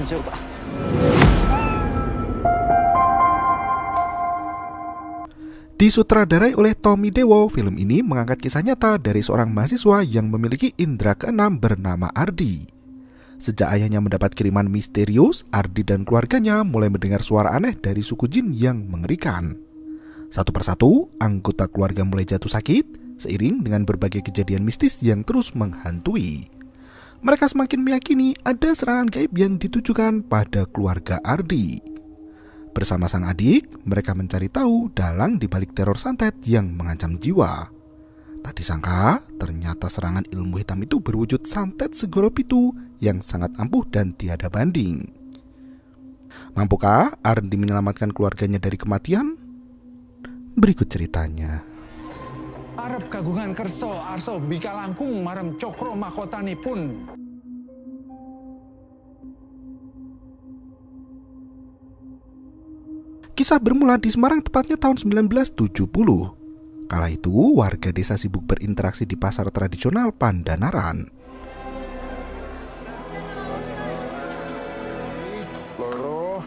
maseyo, Pak. Disutradarai oleh Tommy Dewo, film ini mengangkat kisah nyata dari seorang mahasiswa yang memiliki indera keenam bernama Ardi. Sejak ayahnya mendapat kiriman misterius, Ardi dan keluarganya mulai mendengar suara aneh dari suku jin yang mengerikan. Satu persatu, anggota keluarga mulai jatuh sakit, seiring dengan berbagai kejadian mistis yang terus menghantui. Mereka semakin meyakini ada serangan gaib yang ditujukan pada keluarga Ardi. Bersama sang adik, mereka mencari tahu dalang di balik teror santet yang mengancam jiwa. Tak disangka, ternyata serangan ilmu hitam itu berwujud santet segoro pitu yang sangat ampuh dan tiada banding. Mampukah Ardi menyelamatkan keluarganya dari kematian? Berikut ceritanya. Arep kagungan kerso arso bika langkung marem cokro makotanipun. Kisah bermula di Semarang tepatnya tahun 1970. Kala itu warga desa sibuk berinteraksi di pasar tradisional Pandanaran. Loro,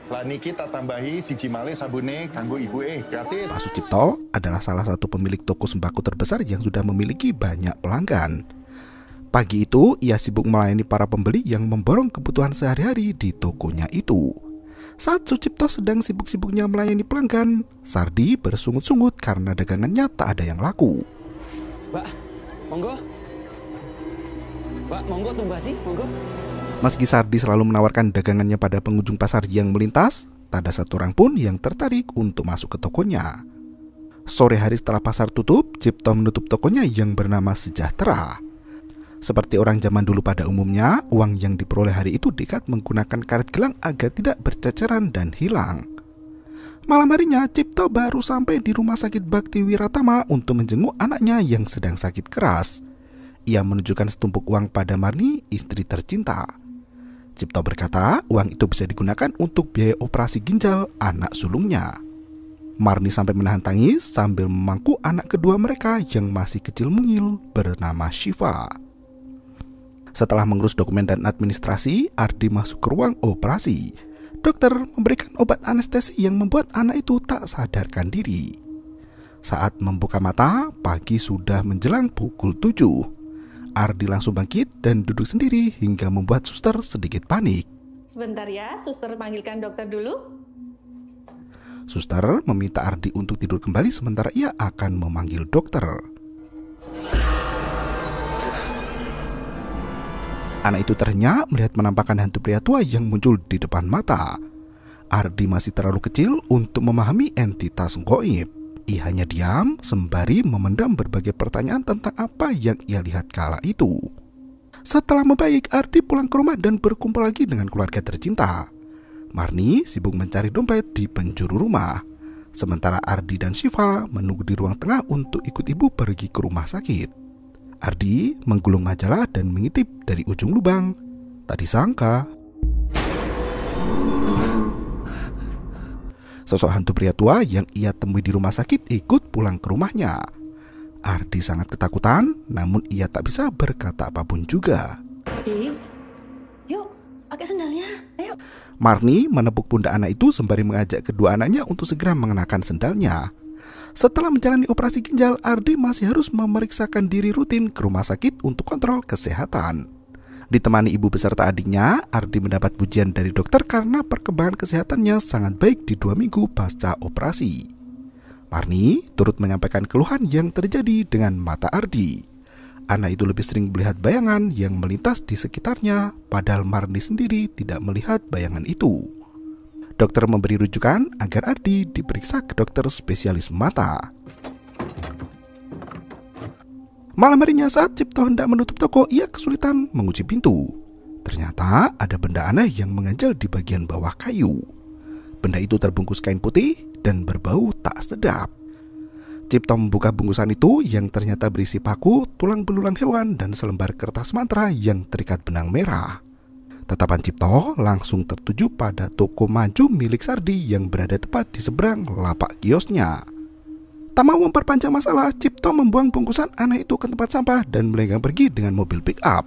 lah niki tak tambahi siji malih sabune kanggo ibu gratis. Pak Sucipto adalah salah satu pemilik toko sembako terbesar yang sudah memiliki banyak pelanggan. Pagi itu ia sibuk melayani para pembeli yang memborong kebutuhan sehari-hari di tokonya itu. Saat Sucipto sedang sibuk-sibuknya melayani pelanggan, Sardi bersungut-sungut karena dagangannya tak ada yang laku. Mbak, monggo. Mbak, monggo tumbasi, monggo. Meski Sardi selalu menawarkan dagangannya pada pengunjung pasar yang melintas, tak ada satu orang pun yang tertarik untuk masuk ke tokonya. Sore hari setelah pasar tutup, Cipto menutup tokonya yang bernama Sejahtera. Seperti orang zaman dulu pada umumnya, uang yang diperoleh hari itu diikat menggunakan karet gelang agar tidak berceceran dan hilang. Malam harinya, Cipto baru sampai di rumah sakit Bakti Wiratama untuk menjenguk anaknya yang sedang sakit keras. Ia menunjukkan setumpuk uang pada Marni, istri tercinta. Cipto berkata, uang itu bisa digunakan untuk biaya operasi ginjal anak sulungnya. Marni sampai menahan tangis sambil memangku anak kedua mereka yang masih kecil mungil bernama Syifa. Setelah mengurus dokumen dan administrasi, Ardi masuk ke ruang operasi. Dokter memberikan obat anestesi yang membuat anak itu tak sadarkan diri. Saat membuka mata, pagi sudah menjelang pukul 7. Ardi langsung bangkit dan duduk sendiri hingga membuat suster sedikit panik. Sebentar ya, suster panggilkan dokter dulu. Suster meminta Ardi untuk tidur kembali sementara ia akan memanggil dokter. Anak itu ternyata melihat penampakan hantu pria tua yang muncul di depan mata. Ardi masih terlalu kecil untuk memahami entitas gaib. Ia hanya diam sembari memendam berbagai pertanyaan tentang apa yang ia lihat kala itu. Setelah membaik, Ardi pulang ke rumah dan berkumpul lagi dengan keluarga tercinta. Marni sibuk mencari dompet di penjuru rumah. Sementara Ardi dan Syifa menunggu di ruang tengah untuk ikut ibu pergi ke rumah sakit. Ardi menggulung majalah dan mengintip dari ujung lubang. Tak disangka, sosok hantu pria tua yang ia temui di rumah sakit ikut pulang ke rumahnya. Ardi sangat ketakutan, namun ia tak bisa berkata apapun juga. Yuk, pakai sendalnya, ayo. Marni menepuk pundak anak itu sembari mengajak kedua anaknya untuk segera mengenakan sendalnya. Setelah menjalani operasi ginjal, Ardi masih harus memeriksakan diri rutin ke rumah sakit untuk kontrol kesehatan. Ditemani ibu beserta adiknya, Ardi mendapat pujian dari dokter karena perkembangan kesehatannya sangat baik di 2 minggu pasca operasi. Marni turut menyampaikan keluhan yang terjadi dengan mata Ardi. Anak itu lebih sering melihat bayangan yang melintas di sekitarnya, padahal Marni sendiri tidak melihat bayangan itu. Dokter memberi rujukan agar Ardi diperiksa ke dokter spesialis mata. Malam harinya saat Cipto hendak menutup toko, ia kesulitan mengunci pintu. Ternyata ada benda aneh yang mengganjal di bagian bawah kayu. Benda itu terbungkus kain putih dan berbau tak sedap. Cipto membuka bungkusan itu yang ternyata berisi paku, tulang belulang hewan, dan selembar kertas mantra yang terikat benang merah. Tatapan Cipto langsung tertuju pada toko maju milik Sardi yang berada tepat di seberang lapak kiosnya. Tak mau memperpanjang masalah, Cipto membuang bungkusan aneh itu ke tempat sampah dan melenggang pergi dengan mobil pick up.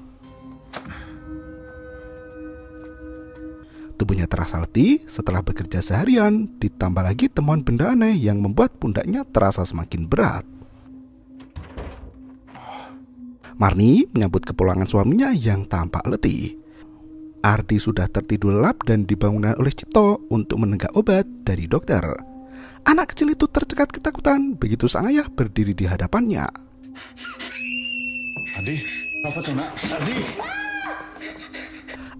Tubuhnya terasa letih setelah bekerja seharian, ditambah lagi temuan benda aneh yang membuat pundaknya terasa semakin berat. Marni menyambut kepulangan suaminya yang tampak letih. Ardi sudah tertidur lelap dan dibangunkan oleh Cipto untuk menenggak obat dari dokter. Anak kecil itu tercekat ketakutan begitu sang ayah berdiri di hadapannya. Ardi, apa tuh nak? Ardi!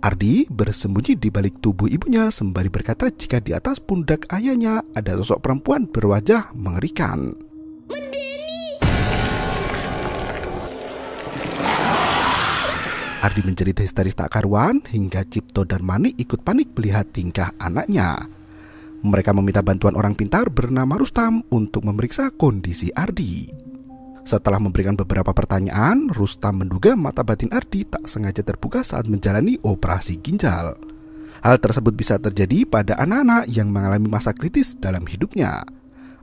Ardi bersembunyi di balik tubuh ibunya sembari berkata jika di atas pundak ayahnya ada sosok perempuan berwajah mengerikan. Ardi menjerit histeris tak karuan hingga Cipto dan Mani ikut panik melihat tingkah anaknya. Mereka meminta bantuan orang pintar bernama Rustam untuk memeriksa kondisi Ardi. Setelah memberikan beberapa pertanyaan, Rustam menduga mata batin Ardi tak sengaja terbuka saat menjalani operasi ginjal. Hal tersebut bisa terjadi pada anak-anak yang mengalami masa kritis dalam hidupnya.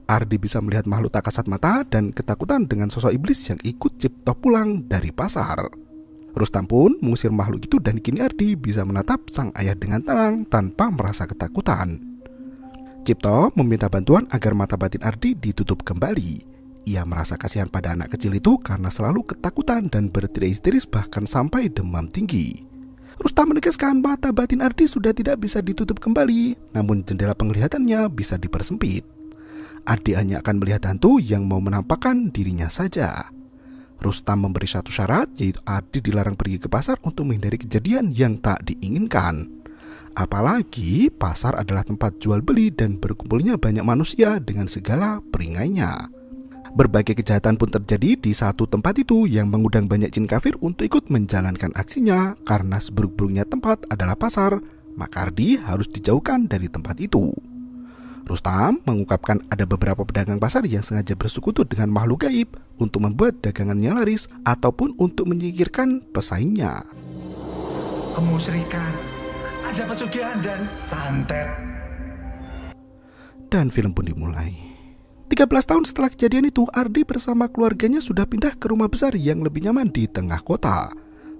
Ardi bisa melihat makhluk tak kasat mata dan ketakutan dengan sosok iblis yang ikut Cipto pulang dari pasar. Rustam pun mengusir makhluk itu dan kini Ardi bisa menatap sang ayah dengan tenang tanpa merasa ketakutan. Cipto meminta bantuan agar mata batin Ardi ditutup kembali. Ia merasa kasihan pada anak kecil itu karena selalu ketakutan dan berteriak histeris bahkan sampai demam tinggi. Rustam menegaskan mata batin Ardi sudah tidak bisa ditutup kembali, namun jendela penglihatannya bisa dipersempit. Ardi hanya akan melihat hantu yang mau menampakkan dirinya saja. Rustam memberi satu syarat, yaitu Ardi dilarang pergi ke pasar untuk menghindari kejadian yang tak diinginkan. Apalagi pasar adalah tempat jual beli dan berkumpulnya banyak manusia dengan segala peringainya. Berbagai kejahatan pun terjadi di satu tempat itu yang mengundang banyak jin kafir untuk ikut menjalankan aksinya. Karena seburuk-buruknya tempat adalah pasar, maka Ardi harus dijauhkan dari tempat itu. Rustam mengungkapkan ada beberapa pedagang pasar yang sengaja bersekutu dengan makhluk gaib untuk membuat dagangannya laris ataupun untuk menyingkirkan pesaingnya. Kemusyrikan, ada pesugihan dan santet. Dan film pun dimulai. 13 tahun setelah kejadian itu, Ardi bersama keluarganya sudah pindah ke rumah besar yang lebih nyaman di tengah kota.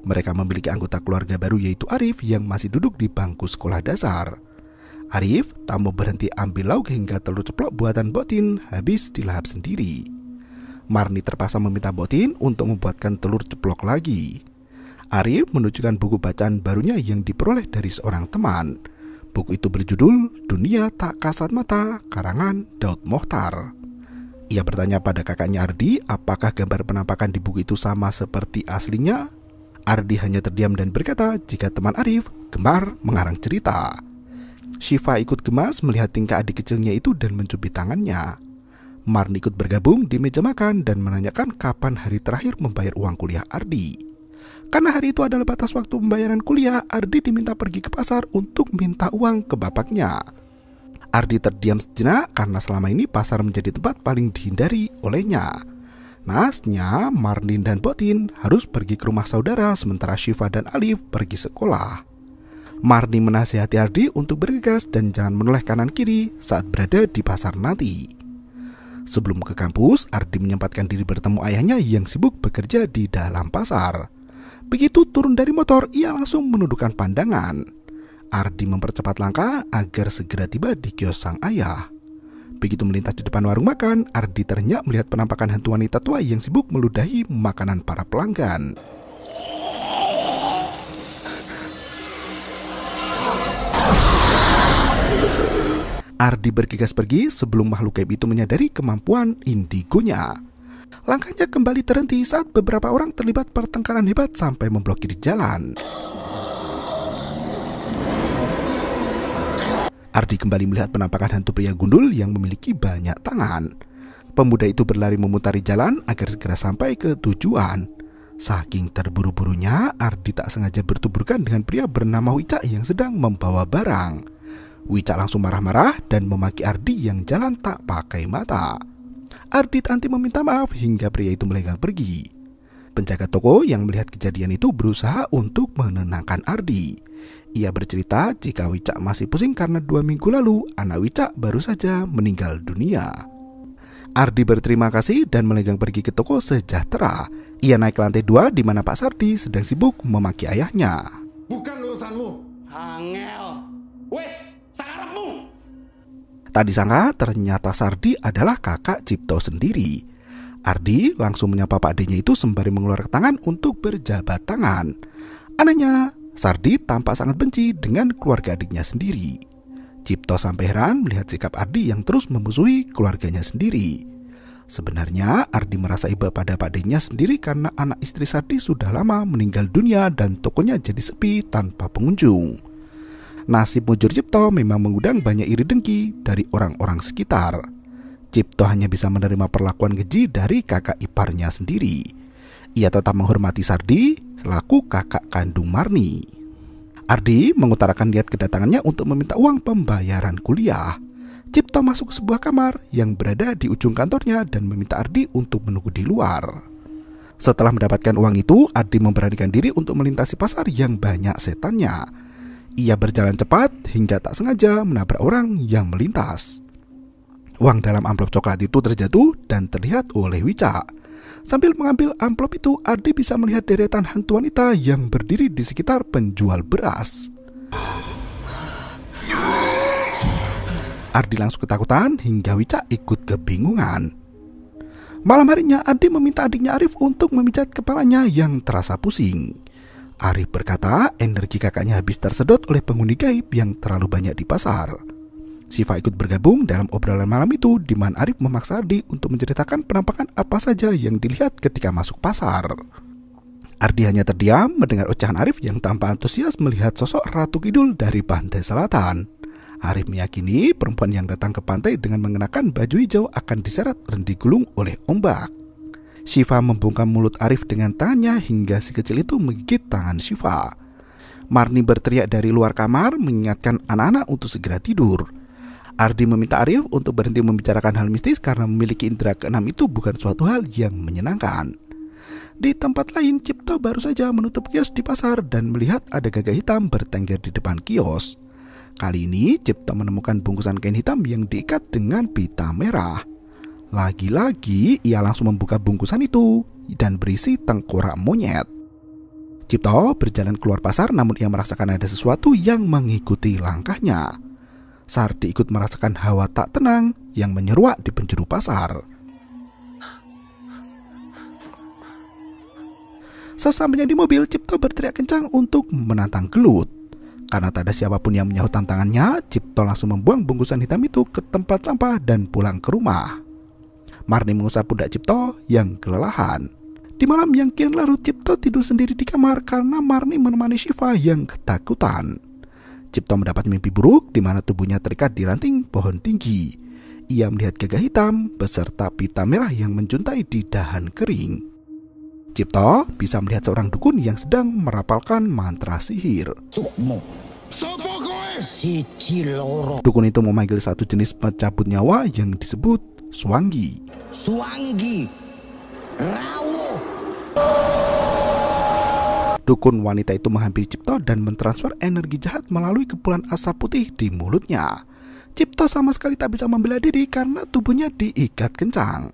Mereka memiliki anggota keluarga baru yaitu Arif yang masih duduk di bangku sekolah dasar. Arif tak mau berhenti ambil lauk hingga telur ceplok buatan Botin habis dilahap sendiri. Marni terpaksa meminta Botin untuk membuatkan telur ceplok lagi. Arif menunjukkan buku bacaan barunya yang diperoleh dari seorang teman. Buku itu berjudul Dunia Tak Kasat Mata, karangan Daud Mokhtar. Ia bertanya pada kakaknya Ardi apakah gambar penampakan di buku itu sama seperti aslinya. Ardi hanya terdiam dan berkata jika teman Arif gemar mengarang cerita. Syifa ikut gemas melihat tingkah adik kecilnya itu dan mencubit tangannya. Marni ikut bergabung di meja makan dan menanyakan kapan hari terakhir membayar uang kuliah Ardi. Karena hari itu adalah batas waktu pembayaran kuliah, Ardi diminta pergi ke pasar untuk minta uang ke bapaknya. Ardi terdiam sejenak karena selama ini pasar menjadi tempat paling dihindari olehnya. Naasnya, Marlin dan Botin harus pergi ke rumah saudara sementara Syifa dan Alif pergi sekolah. Marni menasihati Ardi untuk bergegas dan jangan menoleh kanan kiri saat berada di pasar nanti. Sebelum ke kampus, Ardi menyempatkan diri bertemu ayahnya yang sibuk bekerja di dalam pasar. Begitu turun dari motor, ia langsung menundukkan pandangan. Ardi mempercepat langkah agar segera tiba di kios sang ayah. Begitu melintas di depan warung makan, Ardi terhenyak melihat penampakan hantu wanita tua yang sibuk meludahi makanan para pelanggan. Ardi bergegas pergi sebelum makhluk gaib itu menyadari kemampuan indigonya. Langkahnya kembali terhenti saat beberapa orang terlibat pertengkaran hebat sampai memblokir jalan. Ardi kembali melihat penampakan hantu pria gundul yang memiliki banyak tangan. Pemuda itu berlari memutari jalan agar segera sampai ke tujuan. Saking terburu-burunya, Ardi tak sengaja bertuburkan dengan pria bernama Wicak yang sedang membawa barang. Wicak langsung marah-marah dan memaki Ardi yang jalan tak pakai mata. Ardi tak henti meminta maaf hingga pria itu melenggang pergi. Penjaga toko yang melihat kejadian itu berusaha untuk menenangkan Ardi. Ia bercerita jika Wicak masih pusing karena 2 minggu lalu anak Wicak baru saja meninggal dunia. Ardi berterima kasih dan melenggang pergi ke toko sejahtera. Ia naik ke lantai 2 di mana Pak Sardi sedang sibuk memaki ayahnya. Bukan urusanmu. Angel. Tak disangka ternyata Sardi adalah kakak Cipto sendiri. Ardi langsung menyapa Pak D-nya itu sembari mengeluarkan tangan untuk berjabat tangan. Anehnya, Sardi tampak sangat benci dengan keluarga adiknya sendiri. Cipto sampai heran melihat sikap Ardi yang terus memusuhi keluarganya sendiri. Sebenarnya Ardi merasa iba pada Pak D-nya sendiri karena anak istri Sardi sudah lama meninggal dunia dan tokonya jadi sepi tanpa pengunjung. Nasib mujur Cipto memang mengundang banyak iri dengki dari orang-orang sekitar. Cipto hanya bisa menerima perlakuan keji dari kakak iparnya sendiri. Ia tetap menghormati Sardi selaku kakak kandung Marni. Ardi mengutarakan niat kedatangannya untuk meminta uang pembayaran kuliah. Cipto masuk ke sebuah kamar yang berada di ujung kantornya dan meminta Ardi untuk menunggu di luar. Setelah mendapatkan uang itu, Ardi memberanikan diri untuk melintasi pasar yang banyak setannya. Ia berjalan cepat hingga tak sengaja menabrak orang yang melintas. Uang dalam amplop coklat itu terjatuh dan terlihat oleh Wicak. Sambil mengambil amplop itu, Ardi bisa melihat deretan hantu wanita yang berdiri di sekitar penjual beras. Ardi langsung ketakutan hingga Wicak ikut kebingungan. Malam harinya Ardi meminta adiknya Arif untuk memijat kepalanya yang terasa pusing. Arif berkata energi kakaknya habis tersedot oleh penghuni gaib yang terlalu banyak di pasar. Siva ikut bergabung dalam obrolan malam itu di mana Arif memaksa Ardi untuk menceritakan penampakan apa saja yang dilihat ketika masuk pasar. Ardi hanya terdiam mendengar ocehan Arif yang tanpa antusias melihat sosok Ratu Kidul dari pantai selatan. Arif meyakini perempuan yang datang ke pantai dengan mengenakan baju hijau akan diseret dan digulung oleh ombak. Siva membungkam mulut Arif dengan tangannya hingga si kecil itu menggigit tangan Siva. Marni berteriak dari luar kamar mengingatkan anak-anak untuk segera tidur. Ardi meminta Arif untuk berhenti membicarakan hal mistis karena memiliki indera keenam itu bukan suatu hal yang menyenangkan. Di tempat lain, Cipto baru saja menutup kios di pasar dan melihat ada gagak hitam bertengger di depan kios. Kali ini Cipto menemukan bungkusan kain hitam yang diikat dengan pita merah. Lagi-lagi ia langsung membuka bungkusan itu dan berisi tengkorak monyet. Cipto berjalan keluar pasar namun ia merasakan ada sesuatu yang mengikuti langkahnya. Sardi ikut merasakan hawa tak tenang yang menyeruak di penjuru pasar. Sesampainya di mobil, Cipto berteriak kencang untuk menantang gelut. Karena tak ada siapapun yang menyahut tantangannya, Cipto langsung membuang bungkusan hitam itu ke tempat sampah dan pulang ke rumah. Marni mengusap pundak Cipto yang kelelahan. Di malam yang kian larut, Cipto tidur sendiri di kamar karena Marni menemani Siva yang ketakutan. Cipto mendapat mimpi buruk di mana tubuhnya terikat di ranting pohon tinggi. Ia melihat gagak hitam beserta pita merah yang menjuntai di dahan kering. Cipto bisa melihat seorang dukun yang sedang merapalkan mantra sihir. Dukun itu memanggil satu jenis pencabut nyawa yang disebut Suanggi. Rawo. Dukun wanita itu menghampiri Cipto dan mentransfer energi jahat melalui kepulan asap putih di mulutnya. Cipto sama sekali tak bisa membela diri karena tubuhnya diikat kencang.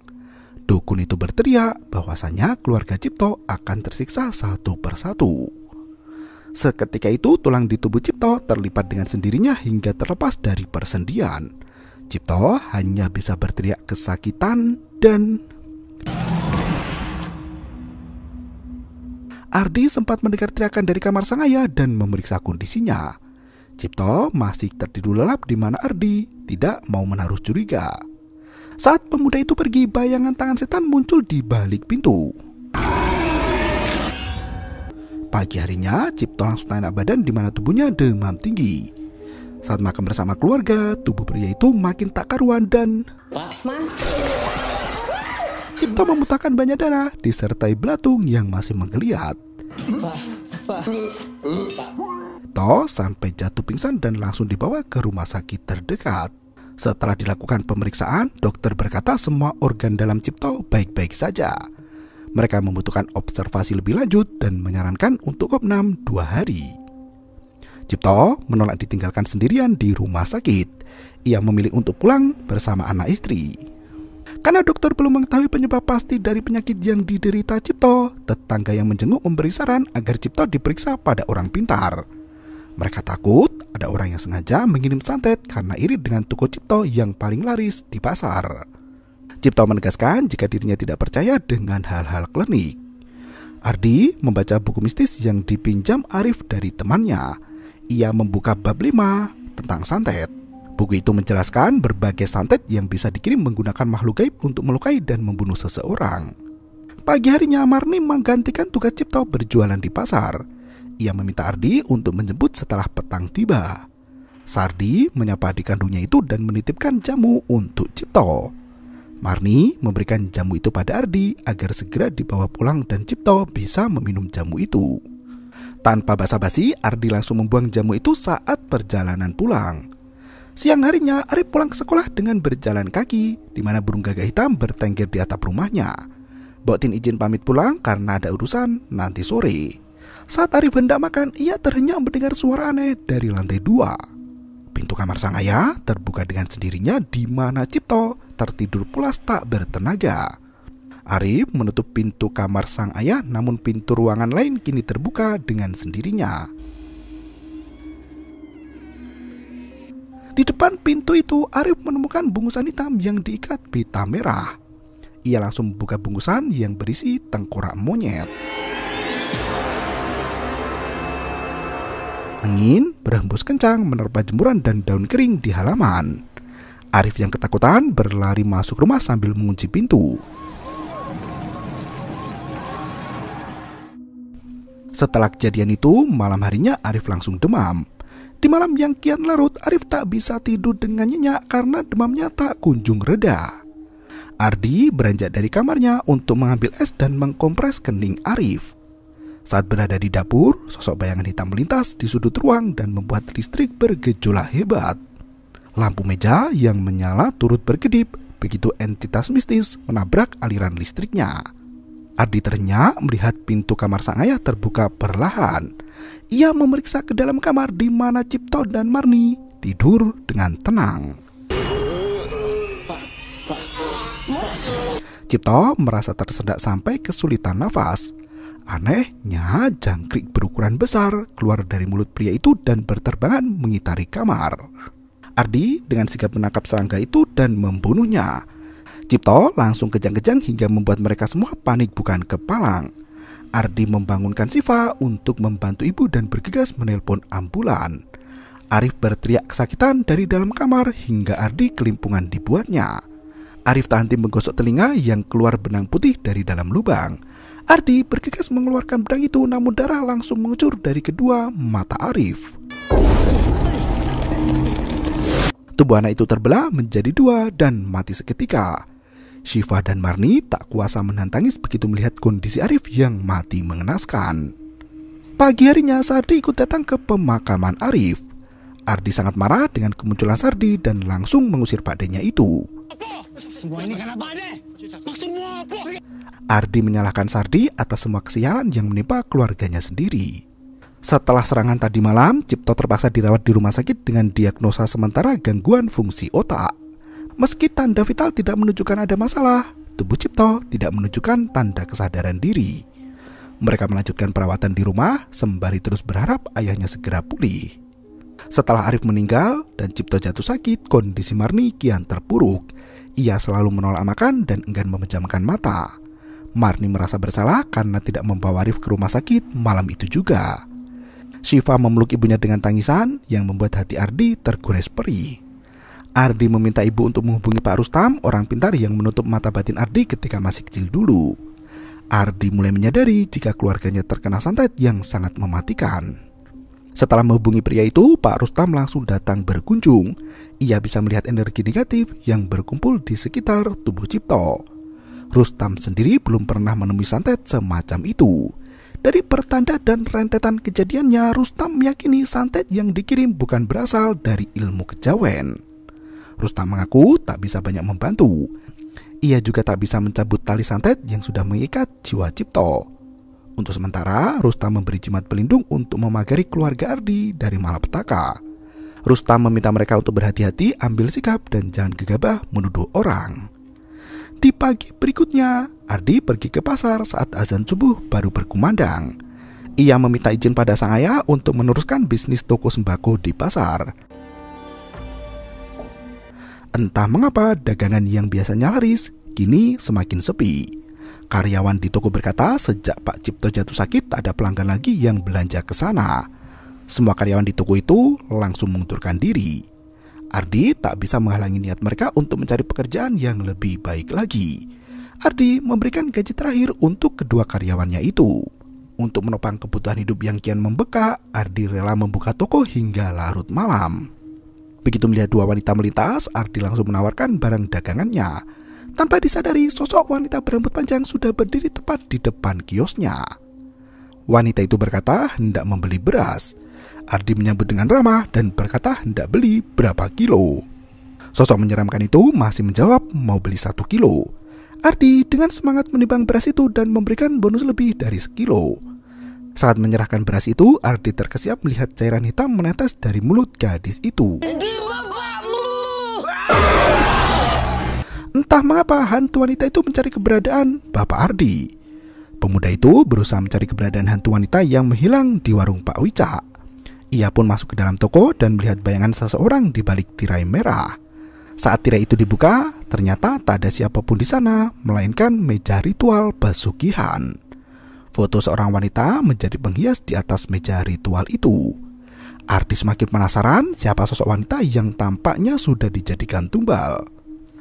Dukun itu berteriak bahwasanya keluarga Cipto akan tersiksa satu persatu. Seketika itu tulang di tubuh Cipto terlipat dengan sendirinya hingga terlepas dari persendian. Cipto hanya bisa berteriak kesakitan dan... Ardi sempat mendengar teriakan dari kamar sang ayah dan memeriksa kondisinya. Cipto masih tertidur lelap di mana Ardi tidak mau menaruh curiga. Saat pemuda itu pergi, bayangan tangan setan muncul di balik pintu. Pagi harinya, Cipto langsung tak enak badan di mana tubuhnya demam tinggi. Saat makan bersama keluarga, tubuh pria itu makin tak karuan dan... Mas. Cipto memuntahkan banyak darah disertai belatung yang masih menggeliat. Cipto sampai jatuh pingsan dan langsung dibawa ke rumah sakit terdekat. Setelah dilakukan pemeriksaan, dokter berkata semua organ dalam Cipto baik-baik saja. Mereka membutuhkan observasi lebih lanjut dan menyarankan untuk opnam 2 hari. Cipto menolak ditinggalkan sendirian di rumah sakit. Ia memilih untuk pulang bersama anak istri. Karena dokter belum mengetahui penyebab pasti dari penyakit yang diderita Cipto, tetangga yang menjenguk memberi saran agar Cipto diperiksa pada orang pintar. Mereka takut ada orang yang sengaja mengirim santet karena iri dengan toko Cipto yang paling laris di pasar. Cipto menegaskan jika dirinya tidak percaya dengan hal-hal klinik. Ardi membaca buku mistis yang dipinjam Arif dari temannya. Ia membuka bab 5 tentang santet. Buku itu menjelaskan berbagai santet yang bisa dikirim menggunakan makhluk gaib untuk melukai dan membunuh seseorang. Pagi harinya Marni menggantikan tugas Cipto berjualan di pasar. Ia meminta Ardi untuk menjemput setelah petang tiba. Sardi menyapa adik kandungnya itu dan menitipkan jamu untuk Cipto. Marni memberikan jamu itu pada Ardi agar segera dibawa pulang dan Cipto bisa meminum jamu itu. Tanpa basa-basi, Ardi langsung membuang jamu itu saat perjalanan pulang. Siang harinya, Arif pulang ke sekolah dengan berjalan kaki, di mana burung gagak hitam bertengger di atap rumahnya. Boktin izin pamit pulang karena ada urusan nanti sore. Saat Arif hendak makan, ia terhenyak mendengar suara aneh dari lantai 2. Pintu kamar sang ayah terbuka dengan sendirinya di mana Cipto tertidur pulas tak bertenaga. Arif menutup pintu kamar sang ayah, namun pintu ruangan lain kini terbuka dengan sendirinya. Di depan pintu itu, Arif menemukan bungkusan hitam yang diikat pita merah. Ia langsung membuka bungkusan yang berisi tengkorak monyet. Angin berhembus kencang menerpa jemuran dan daun kering di halaman. Arif yang ketakutan berlari masuk rumah sambil mengunci pintu. Setelah kejadian itu, malam harinya Arif langsung demam. Di malam yang kian larut, Arif tak bisa tidur dengan nyenyak karena demamnya tak kunjung reda. Ardi beranjak dari kamarnya untuk mengambil es dan mengkompres kening Arif. Saat berada di dapur, sosok bayangan hitam melintas di sudut ruang dan membuat listrik bergejolak hebat. Lampu meja yang menyala turut berkedip begitu entitas mistis menabrak aliran listriknya. Ardi terhenyak melihat pintu kamar sang ayah terbuka perlahan. Ia memeriksa ke dalam kamar di mana Cipto dan Marni tidur dengan tenang. Cipto merasa tersedak sampai kesulitan nafas. Anehnya, jangkrik berukuran besar keluar dari mulut pria itu dan berterbangan mengitari kamar. Ardi dengan sigap menangkap serangga itu dan membunuhnya. Cipto langsung kejang-kejang hingga membuat mereka semua panik bukan kepalang. Ardi membangunkan Siva untuk membantu ibu dan bergegas menelpon ambulan. Arif berteriak kesakitan dari dalam kamar hingga Ardi kelimpungan dibuatnya. Arif tak henti menggosok telinga yang keluar benang putih dari dalam lubang. Ardi bergegas mengeluarkan benang itu, namun darah langsung mengucur dari kedua mata Arif. Tubuh anak itu terbelah menjadi 2 dan mati seketika. Siva dan Marni tak kuasa menahan tangis begitu melihat kondisi Arif yang mati mengenaskan. Pagi harinya Sardi ikut datang ke pemakaman Arif. Ardi sangat marah dengan kemunculan Sardi dan langsung mengusir pakdenya itu. Semua ini kenapa deh? Maksudmu apa? Ardi menyalahkan Sardi atas semua kesialan yang menimpa keluarganya sendiri. Setelah serangan tadi malam, Cipto terpaksa dirawat di rumah sakit dengan diagnosa sementara gangguan fungsi otak. Meski tanda vital tidak menunjukkan ada masalah, tubuh Cipto tidak menunjukkan tanda kesadaran diri. Mereka melanjutkan perawatan di rumah sembari terus berharap ayahnya segera pulih. Setelah Arif meninggal dan Cipto jatuh sakit, kondisi Marni kian terpuruk. Ia selalu menolak makan dan enggan memejamkan mata. Marni merasa bersalah karena tidak membawa Arif ke rumah sakit malam itu juga. Siva memeluk ibunya dengan tangisan yang membuat hati Ardi tergores perih. Ardi meminta ibu untuk menghubungi Pak Rustam, orang pintar yang menutup mata batin Ardi ketika masih kecil dulu. Ardi mulai menyadari jika keluarganya terkena santet yang sangat mematikan. Setelah menghubungi pria itu, Pak Rustam langsung datang berkunjung. Ia bisa melihat energi negatif yang berkumpul di sekitar tubuh Cipto. Rustam sendiri belum pernah menemui santet semacam itu. Dari pertanda dan rentetan kejadiannya, Rustam meyakini santet yang dikirim bukan berasal dari ilmu kejawen. Rustam mengaku tak bisa banyak membantu. Ia juga tak bisa mencabut tali santet yang sudah mengikat jiwa Cipto. Untuk sementara, Rustam memberi jimat pelindung untuk memagari keluarga Ardi dari malapetaka. Rustam meminta mereka untuk berhati-hati, ambil sikap, dan jangan gegabah menuduh orang. Di pagi berikutnya, Ardi pergi ke pasar saat azan subuh baru berkumandang. Ia meminta izin pada sang ayah untuk meneruskan bisnis toko sembako di pasar. Entah mengapa dagangan yang biasanya laris kini semakin sepi. Karyawan di toko berkata sejak Pak Cipto jatuh sakit tak ada pelanggan lagi yang belanja ke sana. Semua karyawan di toko itu langsung mengundurkan diri. Ardi tak bisa menghalangi niat mereka untuk mencari pekerjaan yang lebih baik lagi. Ardi memberikan gaji terakhir untuk kedua karyawannya itu. Untuk menopang kebutuhan hidup yang kian membekak, Ardi rela membuka toko hingga larut malam. Begitu melihat dua wanita melintas, Ardi langsung menawarkan barang dagangannya. Tanpa disadari, sosok wanita berambut panjang sudah berdiri tepat di depan kiosnya. Wanita itu berkata hendak membeli beras. Ardi menyambut dengan ramah dan berkata hendak beli berapa kilo. Sosok menyeramkan itu masih menjawab mau beli 1 kilo. Ardi dengan semangat menimbang beras itu dan memberikan bonus lebih dari 1 kilo. Saat menyerahkan beras itu, Ardi terkesiap melihat cairan hitam menetes dari mulut gadis itu. Entah mengapa hantu wanita itu mencari keberadaan Bapak Ardi. Pemuda itu berusaha mencari keberadaan hantu wanita yang menghilang di warung Pak Wicak. Ia pun masuk ke dalam toko dan melihat bayangan seseorang di balik tirai merah. Saat tirai itu dibuka, ternyata tak ada siapapun di sana, melainkan meja ritual pesugihan. Foto seorang wanita menjadi penghias di atas meja ritual itu. Ardi semakin penasaran siapa sosok wanita yang tampaknya sudah dijadikan tumbal.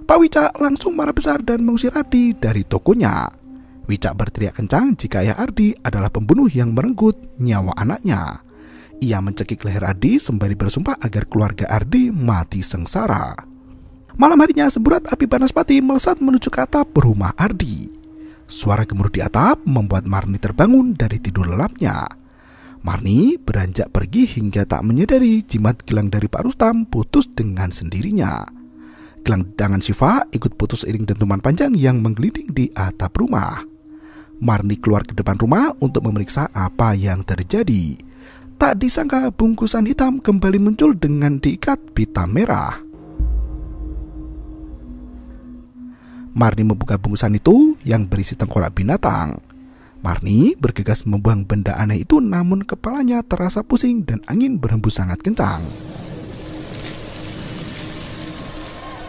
Pak Wicak langsung marah besar dan mengusir Ardi dari tokonya. Wicak berteriak kencang jika ayah Ardi adalah pembunuh yang merenggut nyawa anaknya. Ia mencekik leher Ardi sembari bersumpah agar keluarga Ardi mati sengsara. Malam harinya semburat api panas mati melesat menuju ke atap rumah Ardi. Suara gemuruh di atap membuat Marni terbangun dari tidur lelapnya. Marni beranjak pergi hingga tak menyadari jimat gelang dari Pak Rustam putus dengan sendirinya. Gelang di tangan Syifa ikut putus seiring dentuman panjang yang menggelinding di atap rumah. Marni keluar ke depan rumah untuk memeriksa apa yang terjadi. Tak disangka bungkusan hitam kembali muncul dengan diikat pita merah. Marni membuka bungkusan itu yang berisi tengkorak binatang. Marni bergegas membuang benda aneh itu, namun kepalanya terasa pusing dan angin berhembus sangat kencang.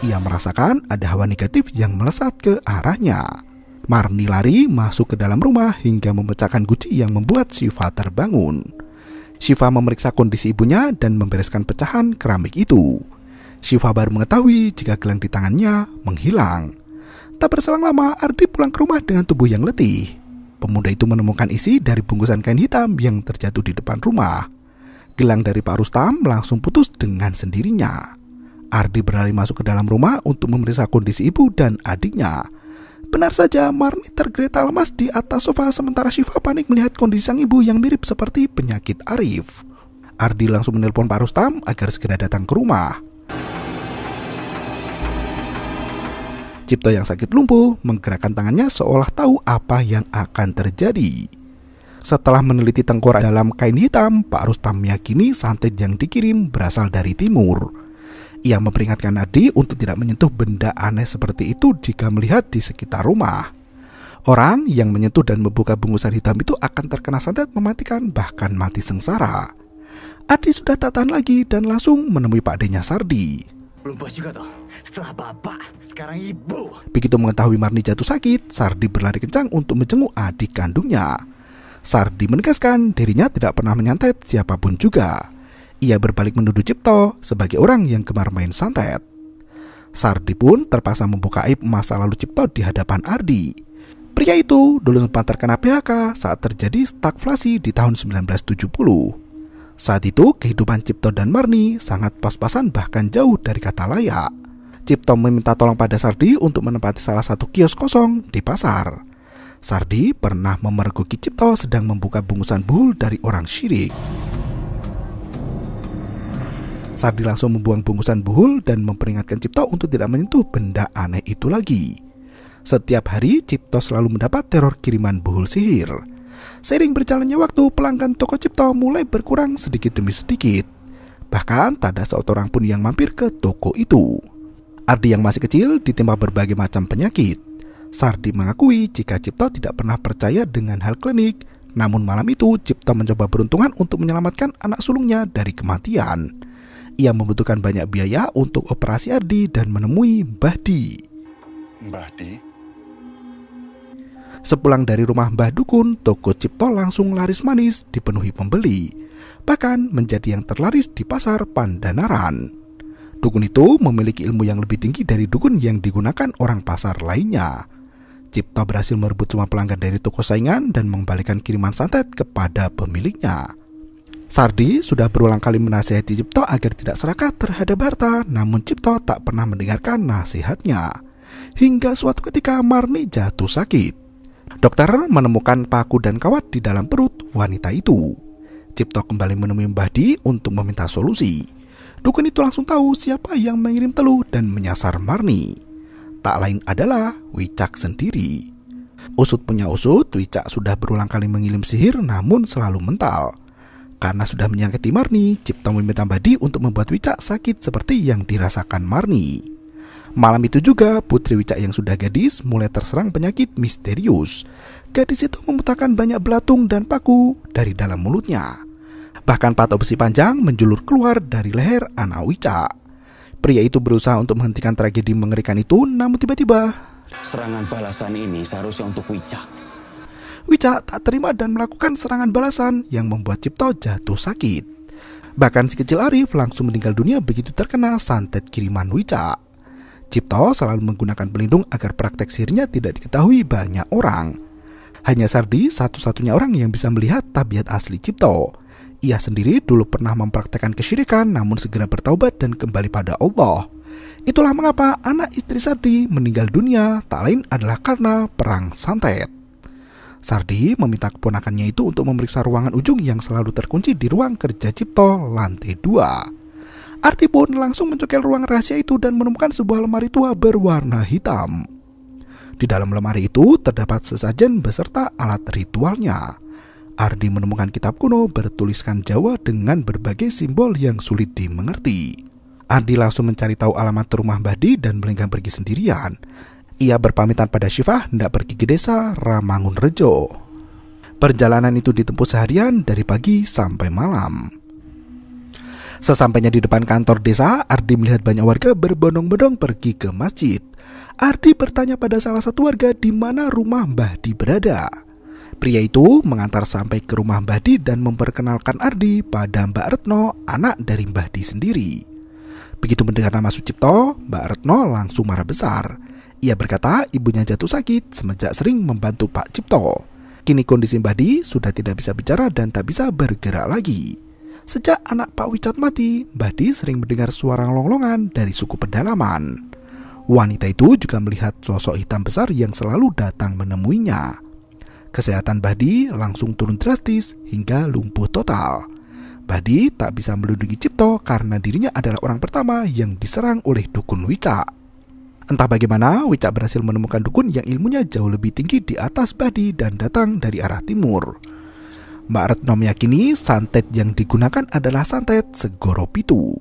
Ia merasakan ada hawa negatif yang melesat ke arahnya. Marni lari masuk ke dalam rumah hingga memecahkan guci yang membuat Syifa terbangun. Syifa memeriksa kondisi ibunya dan membereskan pecahan keramik itu. Syifa baru mengetahui jika gelang di tangannya menghilang. Tak berselang lama, Ardi pulang ke rumah dengan tubuh yang letih. Pemuda itu menemukan isi dari bungkusan kain hitam yang terjatuh di depan rumah. Gelang dari Pak Rustam langsung putus dengan sendirinya. Ardi berlari masuk ke dalam rumah untuk memeriksa kondisi ibu dan adiknya. Benar saja, Marni tergeletak lemas di atas sofa sementara Syifa panik melihat kondisi sang ibu yang mirip seperti penyakit Arif. Ardi langsung menelpon Pak Rustam agar segera datang ke rumah. Cipto yang sakit lumpuh menggerakkan tangannya seolah tahu apa yang akan terjadi. Setelah meneliti tengkorak dalam kain hitam, Pak Rustam meyakini santet yang dikirim berasal dari timur. Ia memperingatkan Ardi untuk tidak menyentuh benda aneh seperti itu jika melihat di sekitar rumah. Orang yang menyentuh dan membuka bungkusan hitam itu akan terkena santet mematikan, bahkan mati sengsara. Ardi sudah tak tahan lagi dan langsung menemui Pak D-nya Sardi. Belum puas juga toh, setelah bapak, sekarang ibu. Begitu mengetahui Marni jatuh sakit, Sardi berlari kencang untuk menjenguk adik kandungnya. Sardi menegaskan dirinya tidak pernah menyantet siapapun juga. Ia berbalik menuduh Cipto sebagai orang yang gemar main santet. Sardi pun terpaksa membuka aib masa lalu Cipto di hadapan Ardi. Pria itu dulu sempat terkena PHK saat terjadi stagflasi di tahun 1970. Saat itu kehidupan Cipto dan Marni sangat pas-pasan, bahkan jauh dari kata layak. Cipto meminta tolong pada Sardi untuk menempati salah satu kios kosong di pasar. Sardi pernah memergoki Cipto sedang membuka bungkusan buhul dari orang syirik. Sardi langsung membuang bungkusan buhul dan memperingatkan Cipto untuk tidak menyentuh benda aneh itu lagi. Setiap hari Cipto selalu mendapat teror kiriman buhul sihir. Seiring berjalannya waktu, pelanggan toko Cipto mulai berkurang sedikit demi sedikit. Bahkan tak ada seorang pun yang mampir ke toko itu. Ardi yang masih kecil ditimpa berbagai macam penyakit. Sardi mengakui jika Cipto tidak pernah percaya dengan hal klinik, Namun malam itu Cipto mencoba peruntungan untuk menyelamatkan anak sulungnya dari kematian. Ia membutuhkan banyak biaya untuk operasi Ardi dan menemui Mbah Di. Mbah Di? Sepulang dari rumah Mbah Dukun, toko Cipto langsung laris manis dipenuhi pembeli. Bahkan menjadi yang terlaris di pasar Pandanaran. Dukun itu memiliki ilmu yang lebih tinggi dari dukun yang digunakan orang pasar lainnya. Cipto berhasil merebut semua pelanggan dari toko saingan dan mengembalikan kiriman santet kepada pemiliknya. Sardi sudah berulang kali menasihati Cipto agar tidak serakah terhadap harta, namun Cipto tak pernah mendengarkan nasihatnya. Hingga suatu ketika Marni jatuh sakit. Dokter menemukan paku dan kawat di dalam perut wanita itu. Cipto kembali menemui Mbah Di untuk meminta solusi. Dukun itu langsung tahu siapa yang mengirim teluh dan menyasar Marni. Tak lain adalah Wicak sendiri. Usut punya usut, Wicak sudah berulang kali mengirim sihir namun selalu mental. Karena sudah menyakiti Marni, Cipto meminta Mbah Di untuk membuat Wicak sakit seperti yang dirasakan Marni. Malam itu juga putri Wicak yang sudah gadis mulai terserang penyakit misterius. Gadis itu memuntahkan banyak belatung dan paku dari dalam mulutnya. Bahkan patok besi panjang menjulur keluar dari leher anak Wicak. Pria itu berusaha untuk menghentikan tragedi mengerikan itu, namun tiba-tiba Serangan balasan ini seharusnya untuk Wicak. Wicak tak terima dan melakukan serangan balasan yang membuat Cipto jatuh sakit. Bahkan si kecil Arif langsung meninggal dunia begitu terkena santet kiriman Wicak. Cipto selalu menggunakan pelindung agar praktek sihirnya tidak diketahui banyak orang. Hanya Sardi satu-satunya orang yang bisa melihat tabiat asli Cipto. Ia sendiri dulu pernah mempraktekkan kesyirikan namun segera bertaubat dan kembali pada Allah. Itulah mengapa anak istri Sardi meninggal dunia tak lain adalah karena perang santet. Sardi meminta keponakannya itu untuk memeriksa ruangan ujung yang selalu terkunci di ruang kerja Cipto lantai 2. Ardi pun langsung mencokel ruang rahasia itu dan menemukan sebuah lemari tua berwarna hitam. Di dalam lemari itu terdapat sesajen beserta alat ritualnya. Ardi menemukan kitab kuno bertuliskan Jawa dengan berbagai simbol yang sulit dimengerti. Ardi langsung mencari tahu alamat rumah Mbah Di dan melenggang pergi sendirian. Ia berpamitan pada Syifah hendak pergi ke desa Ramangunrejo. Perjalanan itu ditempuh seharian dari pagi sampai malam. Sesampainya di depan kantor desa, Ardi melihat banyak warga berbondong-bondong pergi ke masjid. Ardi bertanya pada salah satu warga di mana rumah Mbah Di berada. Pria itu mengantar sampai ke rumah Mbah Di dan memperkenalkan Ardi pada Mbak Retno, anak dari Mbah Di sendiri. Begitu mendengar nama Sucipto, Mbak Retno langsung marah besar. Ia berkata ibunya jatuh sakit semenjak sering membantu Pak Cipto. Kini kondisi Mbah Di sudah tidak bisa bicara dan tak bisa bergerak lagi. Sejak anak Pak Wicak mati, Mbah Di sering mendengar suara longlongan dari suku pedalaman. Wanita itu juga melihat sosok hitam besar yang selalu datang menemuinya. Kesehatan Mbah Di langsung turun drastis hingga lumpuh total. Mbah Di tak bisa melindungi Cipto karena dirinya adalah orang pertama yang diserang oleh dukun Wicak. Entah bagaimana, Wicak berhasil menemukan dukun yang ilmunya jauh lebih tinggi di atas Mbah Di dan datang dari arah timur. Mbak Retno meyakini santet yang digunakan adalah santet Segoro Pitu,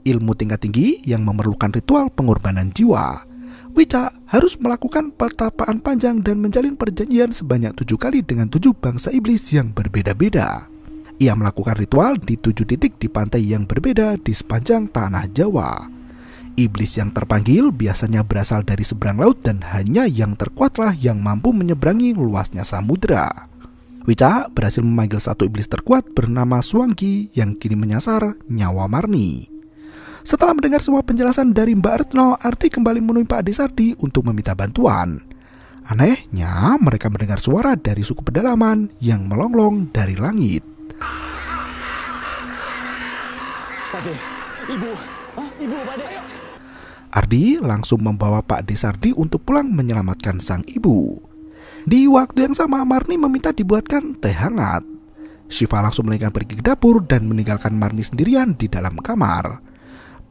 ilmu tingkat tinggi yang memerlukan ritual pengorbanan jiwa. Wicak harus melakukan pertapaan panjang dan menjalin perjanjian sebanyak 7 kali dengan 7 bangsa iblis yang berbeda-beda. Ia melakukan ritual di 7 titik di pantai yang berbeda di sepanjang tanah Jawa. Iblis yang terpanggil biasanya berasal dari seberang laut dan hanya yang terkuatlah yang mampu menyeberangi luasnya samudera. Wicak berhasil memanggil satu iblis terkuat bernama Suangki yang kini menyasar nyawa Marni. Setelah mendengar semua penjelasan dari Mbak Retno, Ardi kembali menemui Pak Ade Sardi untuk meminta bantuan. Anehnya, mereka mendengar suara dari suku pedalaman yang melonglong dari langit. Pade, Ibu. Ibu, Pade. Ardi langsung membawa Pak Ade Sardi untuk pulang menyelamatkan sang ibu. Di waktu yang sama, Marni meminta dibuatkan teh hangat. Syifa langsung melenggang pergi ke dapur dan meninggalkan Marni sendirian di dalam kamar.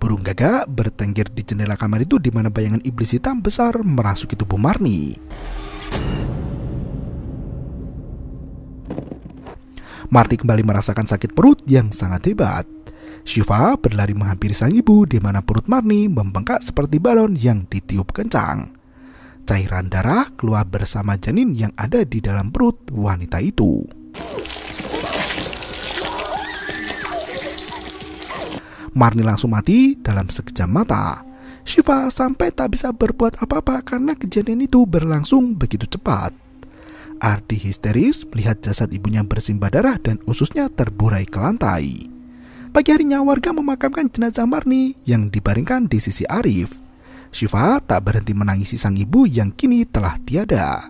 Burung gagak bertengger di jendela kamar itu di mana bayangan iblis hitam besar merasuki tubuh Marni. Marni kembali merasakan sakit perut yang sangat hebat. Syifa berlari menghampiri sang ibu di mana perut Marni membengkak seperti balon yang ditiup kencang. Cairan darah keluar bersama janin yang ada di dalam perut wanita itu. Marni langsung mati dalam sekejap mata. Shiva sampai tak bisa berbuat apa-apa karena kejadian itu berlangsung begitu cepat. Ardi histeris melihat jasad ibunya bersimbah darah dan ususnya terburai ke lantai. Pagi harinya warga memakamkan jenazah Marni yang dibaringkan di sisi Arif. Shiva tak berhenti menangisi sang ibu yang kini telah tiada.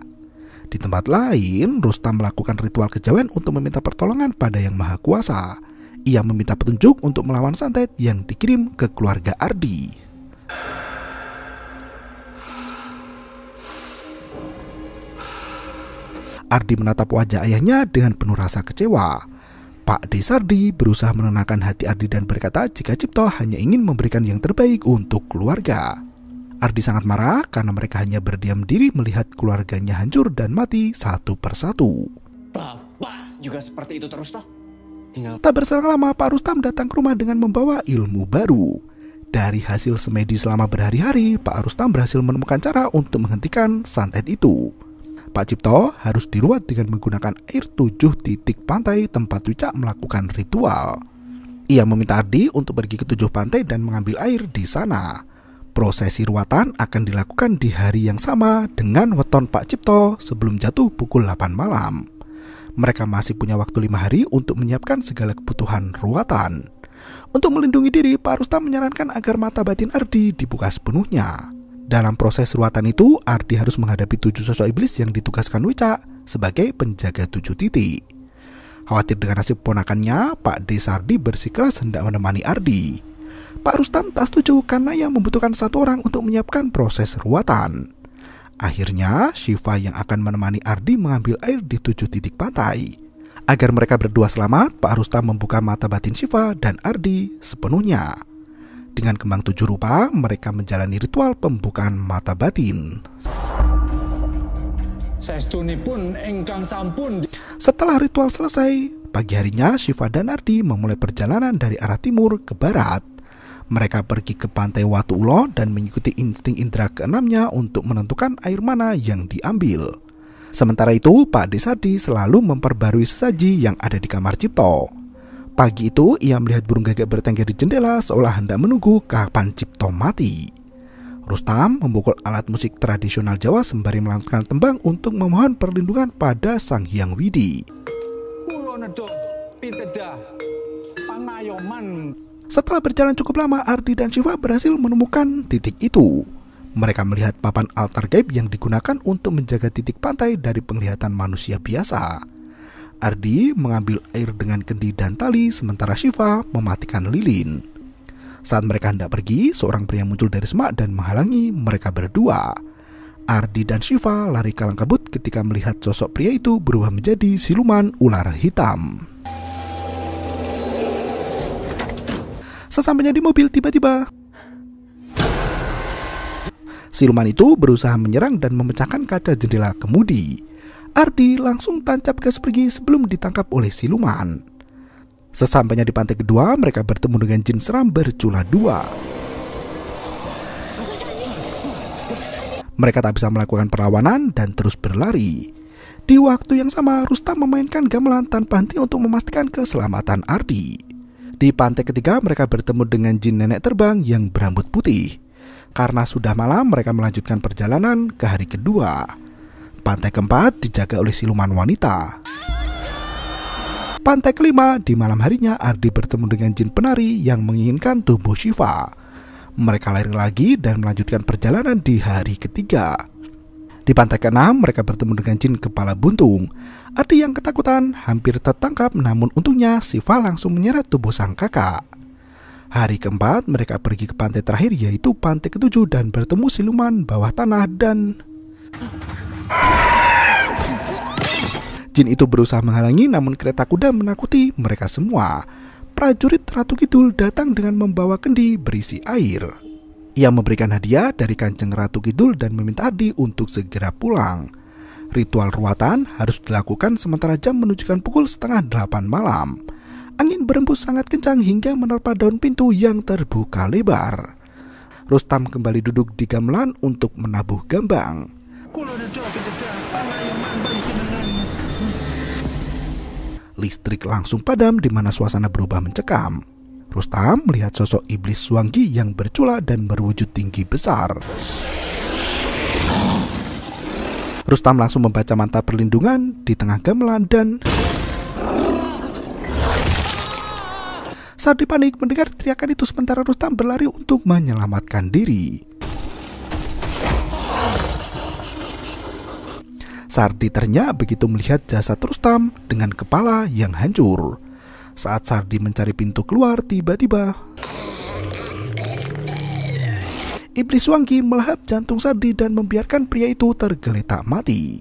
Di tempat lain, Rustam melakukan ritual kejawen untuk meminta pertolongan pada Yang Maha Kuasa. Ia meminta petunjuk untuk melawan santet yang dikirim ke keluarga Ardi. Ardi menatap wajah ayahnya dengan penuh rasa kecewa. Pak D. Sardi berusaha menenangkan hati Ardi dan berkata jika Cipto hanya ingin memberikan yang terbaik untuk keluarga. Ardi sangat marah karena mereka hanya berdiam diri melihat keluarganya hancur dan mati satu persatu. Bapak juga seperti itu terus toh? Tak berselang lama Pak Rustam datang ke rumah dengan membawa ilmu baru. Dari hasil semedi selama berhari-hari, Pak Rustam berhasil menemukan cara untuk menghentikan santet itu. Pak Cipto harus diruat dengan menggunakan air 7 titik pantai tempat Wicak melakukan ritual. Ia meminta Ardi untuk pergi ke 7 pantai dan mengambil air di sana. Prosesi ruatan akan dilakukan di hari yang sama dengan weton Pak Cipto sebelum jatuh pukul 8 malam. Mereka masih punya waktu 5 hari untuk menyiapkan segala kebutuhan ruatan. Untuk melindungi diri, Pak Rustam menyarankan agar mata batin Ardi dibuka sepenuhnya. Dalam proses ruatan itu, Ardi harus menghadapi 7 sosok iblis yang ditugaskan Wicak sebagai penjaga 7 titik. Khawatir dengan nasib ponakannya, Pak D. Sardi bersikeras hendak menemani Ardi. Pak Rustam tak setuju karena ia membutuhkan 1 orang untuk menyiapkan proses ruatan. Akhirnya, Shiva yang akan menemani Ardi mengambil air di 7 titik pantai. Agar mereka berdua selamat, Pak Rustam membuka mata batin Shiva dan Ardi sepenuhnya. Dengan kembang 7 rupa, mereka menjalani ritual pembukaan mata batin. Saestunipun ingkang sampun. Setelah ritual selesai, pagi harinya Shiva dan Ardi memulai perjalanan dari arah timur ke barat. Mereka pergi ke pantai Watu Ulo dan mengikuti insting indera keenamnya untuk menentukan air mana yang diambil. Sementara itu, Pak D. Sardi selalu memperbarui sesaji yang ada di kamar Cipto. Pagi itu, ia melihat burung gagak bertengger di jendela seolah hendak menunggu kapan Cipto mati. Rustam memukul alat musik tradisional Jawa sembari melantunkan tembang untuk memohon perlindungan pada Sang Hyang Widi. Kulo nedha pitedah pangayoman. Setelah berjalan cukup lama, Ardi dan Shiva berhasil menemukan titik itu. Mereka melihat papan altar gaib yang digunakan untuk menjaga titik pantai dari penglihatan manusia biasa. Ardi mengambil air dengan kendi dan tali, sementara Shiva mematikan lilin. Saat mereka hendak pergi, seorang pria muncul dari semak dan menghalangi mereka berdua. Ardi dan Shiva lari kalang kabut ketika melihat sosok pria itu berubah menjadi siluman ular hitam. Sesampainya di mobil, tiba-tiba siluman itu berusaha menyerang dan memecahkan kaca jendela kemudi. Ardi langsung tancap gas pergi sebelum ditangkap oleh siluman. Sesampainya di pantai kedua, mereka bertemu dengan jin seram bercula 2. Mereka tak bisa melakukan perlawanan dan terus berlari. Di waktu yang sama, Rustam memainkan gamelan tanpa henti untuk memastikan keselamatan Ardi. Di pantai ketiga, mereka bertemu dengan jin nenek terbang yang berambut putih. Karena sudah malam, mereka melanjutkan perjalanan ke hari kedua. Pantai keempat dijaga oleh siluman wanita. Pantai kelima, di malam harinya Ardi bertemu dengan jin penari yang menginginkan tubuh Shiva. Mereka lari lagi dan melanjutkan perjalanan di hari ketiga. Di pantai keenam, mereka bertemu dengan jin kepala buntung. Ardi yang ketakutan hampir tertangkap, namun untungnya Shiva langsung menyeret tubuh sang kakak. Hari keempat, mereka pergi ke pantai terakhir yaitu pantai ketujuh dan bertemu siluman bawah tanah dan jin itu berusaha menghalangi, namun kereta kuda menakuti mereka semua. Prajurit Ratu Kidul datang dengan membawa kendi berisi air. Ia memberikan hadiah dari Kanjeng Ratu Kidul dan meminta Ardi untuk segera pulang. Ritual ruatan harus dilakukan sementara jam menunjukkan pukul 7:30 malam. Angin berembus sangat kencang hingga menerpa daun pintu yang terbuka lebar. Rustam kembali duduk di gamelan untuk menabuh gambang. Listrik langsung padam di mana suasana berubah mencekam. Rustam melihat sosok iblis Swangi yang bercula dan berwujud tinggi besar. Rustam langsung membaca mantra perlindungan di tengah gamelan dan Sardi panik mendengar teriakan itu sementara Rustam berlari untuk menyelamatkan diri. Sardi ternyata begitu melihat jasad Rustam dengan kepala yang hancur. Saat Sardi mencari pintu keluar, tiba-tiba iblis Swangi melahap jantung Sardi dan membiarkan pria itu tergeletak mati.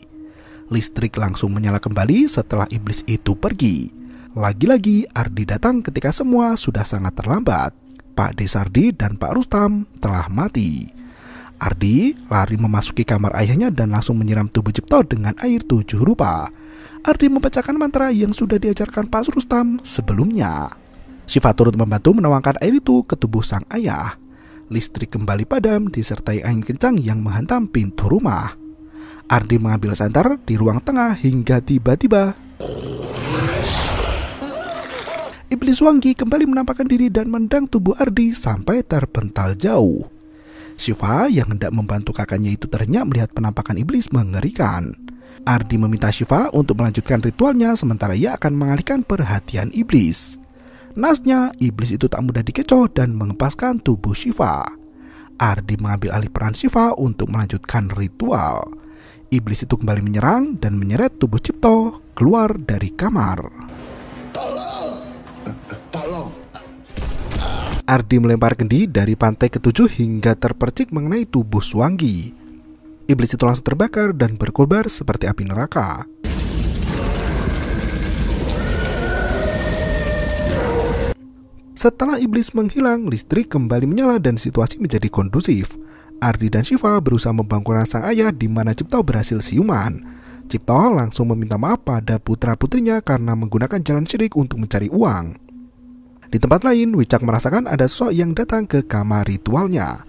Listrik langsung menyala kembali setelah iblis itu pergi. Lagi-lagi Ardi datang ketika semua sudah sangat terlambat. Pak De Sardi dan Pak Rustam telah mati. Ardi lari memasuki kamar ayahnya dan langsung menyiram tubuh Cipto dengan air 7 rupa. Ardi membacakan mantra yang sudah diajarkan Pak Rustam sebelumnya. Syifa turut membantu menuangkan air itu ke tubuh sang ayah. Listrik kembali padam disertai angin kencang yang menghantam pintu rumah. Ardi mengambil senter di ruang tengah hingga tiba-tiba iblis Swangi kembali menampakkan diri dan mendang tubuh Ardi sampai terpental jauh. Syifa yang hendak membantu kakaknya itu ternyata melihat penampakan iblis mengerikan. Ardi meminta Syifa untuk melanjutkan ritualnya sementara ia akan mengalihkan perhatian iblis. Nasnya, iblis itu tak mudah dikecoh dan mengempaskan tubuh Syifa. Ardi mengambil alih peran Syifa untuk melanjutkan ritual. Iblis itu kembali menyerang dan menyeret tubuh Cipto keluar dari kamar. Ardi melempar kendi dari pantai ke-7 hingga terpercik mengenai tubuh Swangi. Iblis itu langsung terbakar dan berkobar seperti api neraka. Setelah iblis menghilang, listrik kembali menyala dan situasi menjadi kondusif. Ardi dan Syifa berusaha membangkitkan sang ayah di mana Cipto berhasil siuman. Cipto langsung meminta maaf pada putra-putrinya karena menggunakan jalan syirik untuk mencari uang. Di tempat lain, Wicak merasakan ada sosok yang datang ke kamar ritualnya.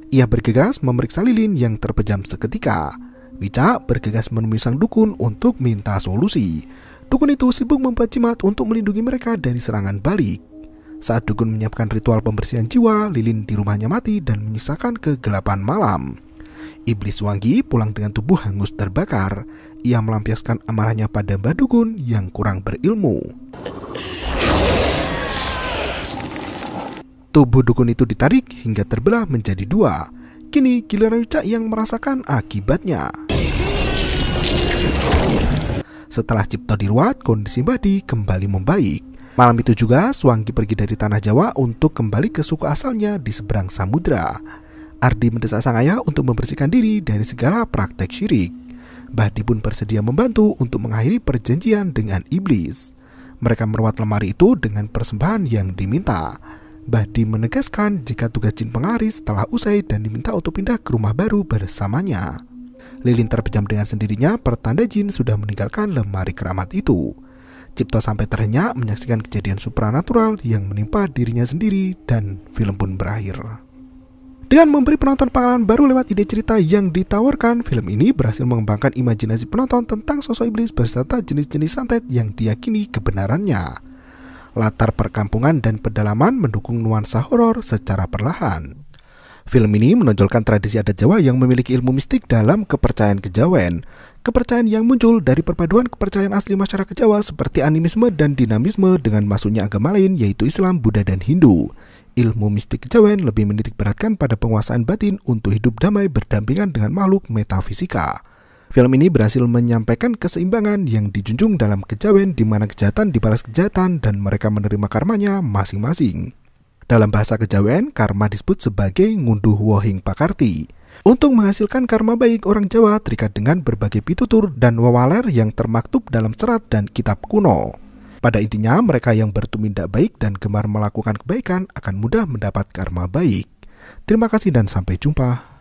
Ia bergegas memeriksa lilin yang terpejam seketika. Wicak bergegas menemui sang dukun untuk minta solusi. Dukun itu sibuk membuat jimat untuk melindungi mereka dari serangan balik. Saat dukun menyiapkan ritual pembersihan jiwa, lilin di rumahnya mati dan menyisakan kegelapan malam. Iblis Swangi pulang dengan tubuh hangus terbakar. Ia melampiaskan amarahnya pada Mbah Dukun yang kurang berilmu. Tubuh dukun itu ditarik hingga terbelah menjadi 2. Kini giliran Wicak yang merasakan akibatnya. Setelah Cipto diruat, kondisi Badi kembali membaik. Malam itu juga Swangi pergi dari tanah Jawa untuk kembali ke suku asalnya di seberang samudra. Ardi mendesak sang ayah untuk membersihkan diri dari segala praktek syirik. Badi pun bersedia membantu untuk mengakhiri perjanjian dengan iblis. Mereka merawat lemari itu dengan persembahan yang diminta. Badi menegaskan jika tugas jin penglaris telah usai dan diminta untuk pindah ke rumah baru bersamanya. Lilin terpejam dengan sendirinya, pertanda jin sudah meninggalkan lemari keramat itu. Cipto sampai terhenyak menyaksikan kejadian supranatural yang menimpa dirinya sendiri dan film pun berakhir. Dengan memberi penonton pengalaman baru lewat ide cerita yang ditawarkan, film ini berhasil mengembangkan imajinasi penonton tentang sosok iblis beserta jenis-jenis santet yang diyakini kebenarannya. Latar perkampungan dan pedalaman mendukung nuansa horor secara perlahan. Film ini menonjolkan tradisi adat Jawa yang memiliki ilmu mistik dalam kepercayaan kejawen. Kepercayaan yang muncul dari perpaduan kepercayaan asli masyarakat Jawa seperti animisme dan dinamisme dengan masuknya agama lain yaitu Islam, Buddha, dan Hindu. Ilmu mistik kejawen lebih menitik beratkan pada penguasaan batin untuk hidup damai berdampingan dengan makhluk metafisika. Film ini berhasil menyampaikan keseimbangan yang dijunjung dalam kejawen di mana kejahatan dibalas kejahatan dan mereka menerima karmanya masing-masing. Dalam bahasa kejawen, karma disebut sebagai ngunduh wohing pakarti. Untuk menghasilkan karma baik, orang Jawa terikat dengan berbagai pitutur dan wewaler yang termaktub dalam serat dan kitab kuno. Pada intinya, mereka yang bertumindak baik dan gemar melakukan kebaikan akan mudah mendapat karma baik. Terima kasih dan sampai jumpa.